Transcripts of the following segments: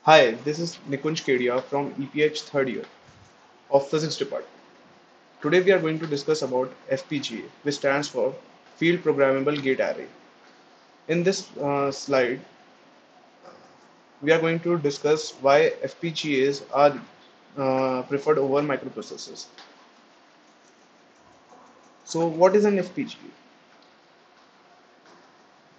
Hi, this is Nikunj Kedia from EPH third year of Physics Department. Today we are going to discuss about FPGA, which stands for Field Programmable Gate Array. In this slide, we are going to discuss why FPGAs are preferred over microprocessors. So, what is an FPGA?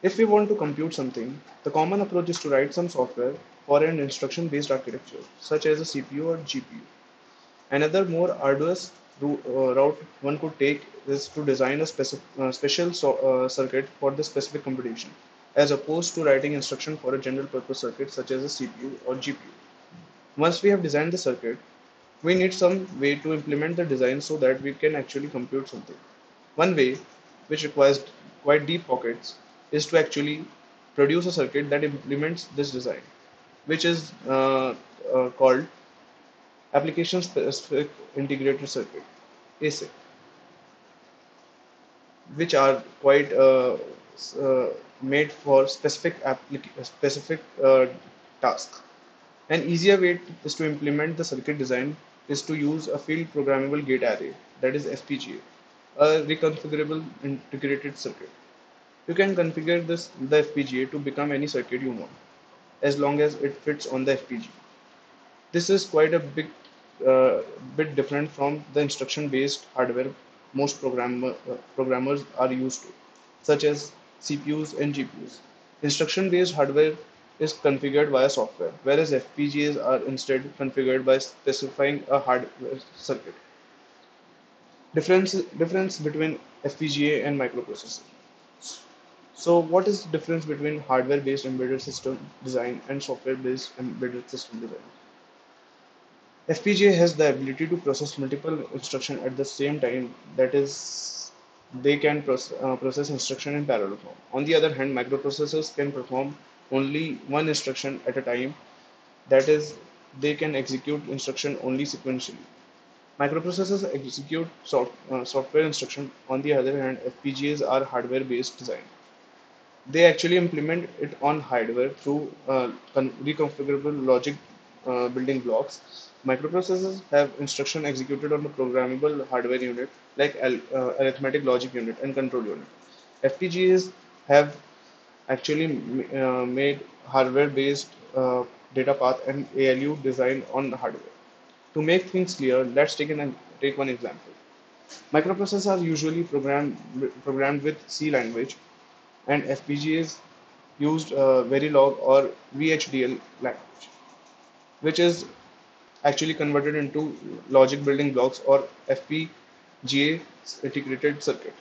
If we want to compute something, the common approach is to write some software for an instruction-based architecture, such as a CPU or GPU. Another more arduous route one could take is to design a special circuit for the specific computation, as opposed to writing instruction for a general purpose circuit such as a CPU or GPU. Once we have designed the circuit, we need some way to implement the design so that we can actually compute something. One way, which requires quite deep pockets, is to actually produce a circuit that implements this design, which is called Application Specific Integrated Circuit, ASIC, which are quite made for specific tasks. An easier way is to implement the circuit design is to use a field programmable gate array, that is FPGA, a reconfigurable integrated circuit. You can configure the FPGA to become any circuit you want, as long as it fits on the FPGA. This is quite a uh, bit different from the instruction-based hardware most programmers are used to, such as CPUs and GPUs. Instruction-based hardware is configured via software, whereas FPGAs are instead configured by specifying a hardware circuit. Difference between FPGA and microprocessor. So, what is the difference between hardware-based embedded system design and software-based embedded system design? FPGA has the ability to process multiple instructions at the same time. That is, they can process instruction in parallel form. On the other hand, microprocessors can perform only one instruction at a time. That is, they can execute instruction only sequentially. Microprocessors execute software instruction. On the other hand, FPGAs are hardware-based design. They actually implement it on hardware through reconfigurable logic building blocks. Microprocessors have instruction executed on the programmable hardware unit like arithmetic logic unit and control unit. FPGAs have actually made hardware-based data path and ALU design on hardware. To make things clear, let's take one example. Microprocessors are usually programmed with C language, and FPGAs used Verilog or VHDL language, which is actually converted into logic building blocks or FPGA integrated circuit.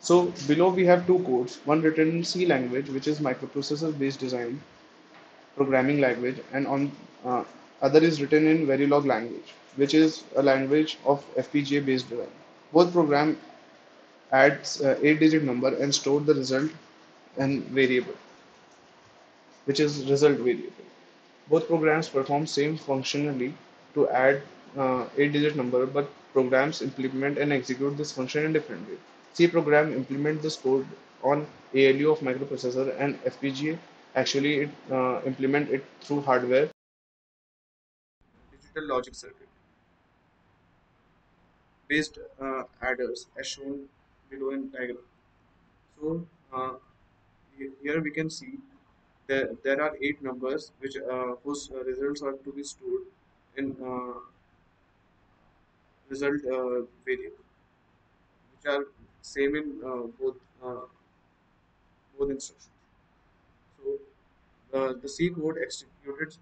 So below we have two codes, one written in C language, which is microprocessor based design programming language, and on uh, other is written in Verilog language, which is a language of FPGA based design. Both program adds 8-digit number and store the result and variable, which is result variable. Both programs perform same functionally to add 8-digit number, but programs implement and execute this function in different way. C program implement this code on ALU of microprocessor, and FPGA actually implement it through hardware digital logic circuit based adders as shown below in diagram. So here we can see there are 8 numbers which whose results are to be stored in result variable, which are same in both instructions. So the C code executed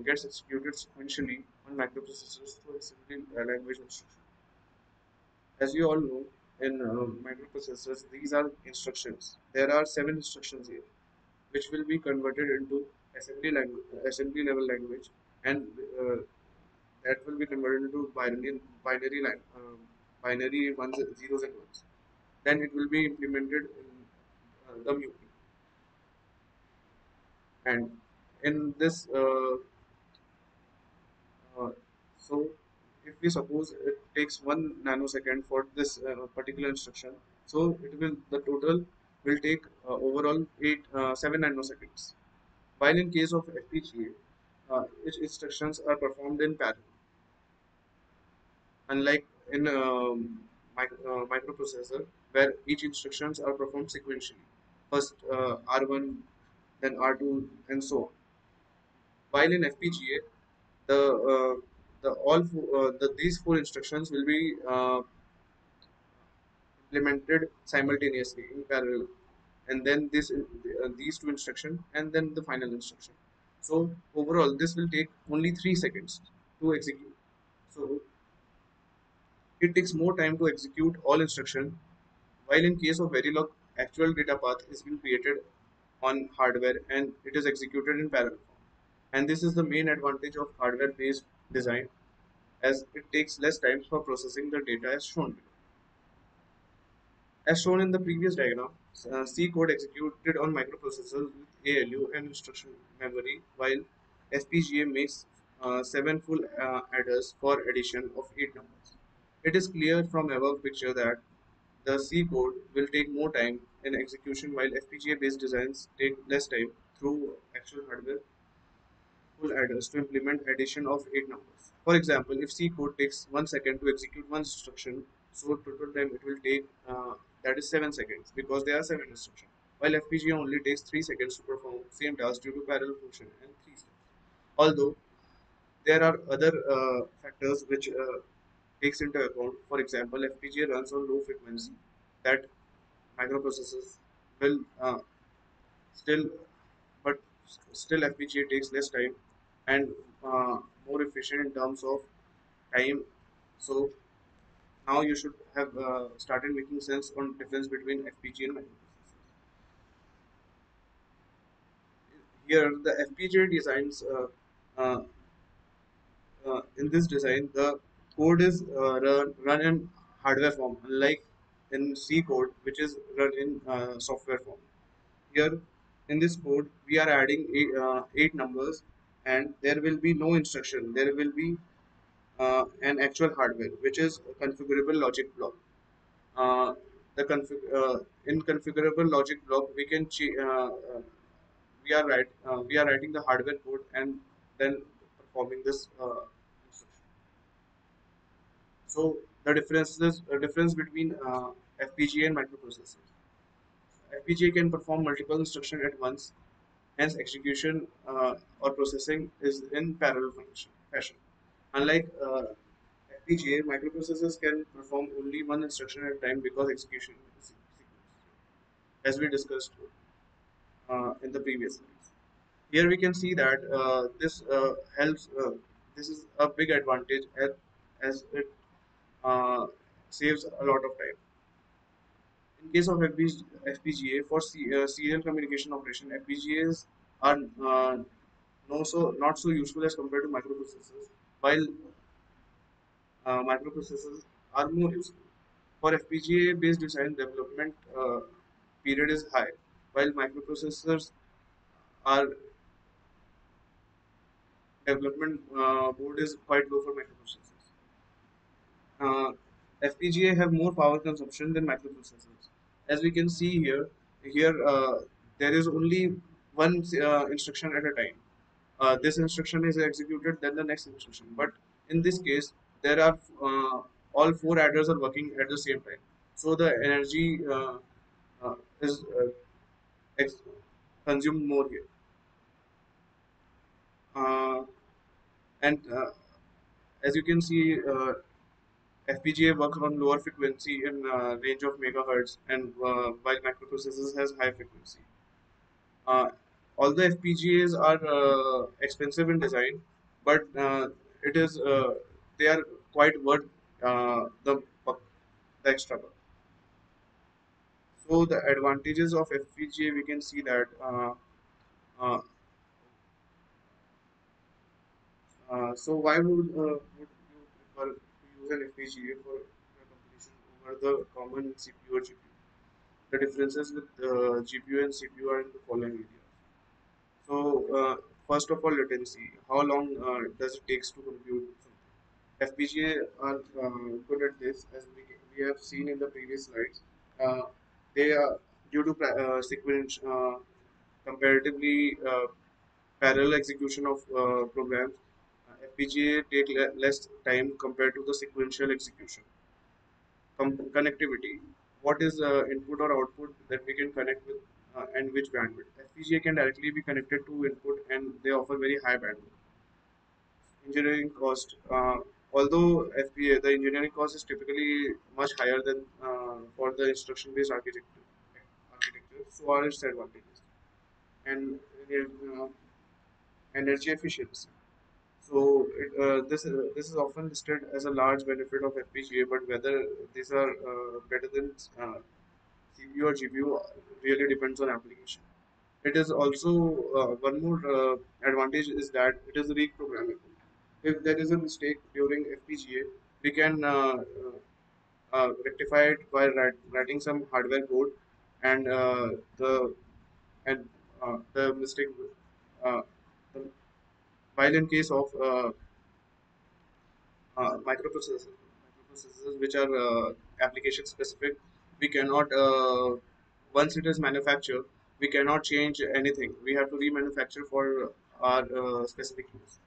gets executed sequentially on microprocessors through assembly language instruction. As you all know, in microprocessors, these are instructions. There are 7 instructions here, which will be converted into assembly level language, and that will be converted into binary ones, zeros and ones. Then it will be implemented in the MUP. And in this, uh, so if we suppose it takes 1 nanosecond for this particular instruction, so it will the total will take overall 7 nanoseconds. While in case of FPGA, each instructions are performed in parallel, unlike in microprocessor where each instructions are performed sequentially. First R1, then R2, and so on. While in FPGA, these four instructions will be implemented simultaneously in parallel, and then these two instruction and then the final instruction. So overall, this will take only 3 seconds to execute. So it takes more time to execute all instruction. While in case of Verilog, actual data path is being created on hardware and it is executed in parallel. And this is the main advantage of hardware-based design, as it takes less time for processing the data as shown below. As shown in the previous diagram, C code executed on microprocessors with ALU and instruction memory, while FPGA makes 7 full adders for addition of 8 numbers. It is clear from above picture that the C code will take more time in execution, while FPGA based designs take less time through actual hardware full adders to implement addition of 8 numbers. For example, if C code takes 1 second to execute one instruction, so total time it will take that is 7 seconds because there are 7 instructions. While FPGA only takes 3 seconds to perform same task due to parallel function and 3 steps. Although there are other factors which takes into account. For example, FPGA runs on low frequency that microprocessors will still, but still FPGA takes less time and more efficient in terms of time. So now you should have started making sense on difference between FPGA and microprocessors. Here the FPGA designs uh, in this design the code is run in hardware form, unlike in C code which is run in software form. Here in this code we are adding 8 numbers and there will be no instruction. There will be an actual hardware which is a configurable logic block. Uh, in configurable logic block we can we are writing the hardware code and then performing this instruction. So the difference between FPGA and microprocessors. FPGA can perform multiple instructions at once. Hence, execution or processing is in parallel fashion. Unlike FPGA, microprocessors can perform only one instruction at a time because execution is sequence, as we discussed in the previous slides. Here we can see that this helps. This is a big advantage as it uh, saves a lot of time. In case of FPGA for serial communication operation, FPGAs are not so useful as compared to microprocessors, while microprocessors are more useful. For FPGA based design, development period is high, while microprocessors are development board is quite low for microprocessors. FPGA have more power consumption than microprocessors. As we can see here there is only one instruction at a time. This instruction is executed, then the next instruction. But in this case, there are all four adders are working at the same time. So the energy is ex- consumed more here. Uh, and as you can see, FPGA works on lower frequency in range of megahertz, and while microprocessors has high frequency. Uh, Although FPGAs are expensive in design, but it is they are quite worth the extra buck. So the advantages of FPGA we can see that uh, so why would you prefer to use an FPGA for your competition over the common CPU or GPU? The differences with GPU and CPU are in the following areas. So, first of all, latency. How long does it takes to compute something? FPGA are good at this, as we have seen in the previous slides. They are due to sequence comparatively. parallel execution of programs. FPGA take less time compared to the sequential execution. Connectivity. What is input or output that we can connect with and which bandwidth? FPGA can directly be connected to input and they offer very high bandwidth. Engineering cost. Although FPA, the engineering cost is typically much higher than for the instruction-based architecture, so are its advantages. And uh, energy efficiency. So this is often listed as a large benefit of FPGA, but whether these are better than CPU or GPU really depends on application. It is also one more advantage is that it is reprogrammable. If there is a mistake during FPGA, we can rectify it by writing some hardware code, and and the mistake. Uh, the, while in case of microprocessors which are application specific, we cannot once it is manufactured, we cannot change anything. We have to remanufacture for our specific use.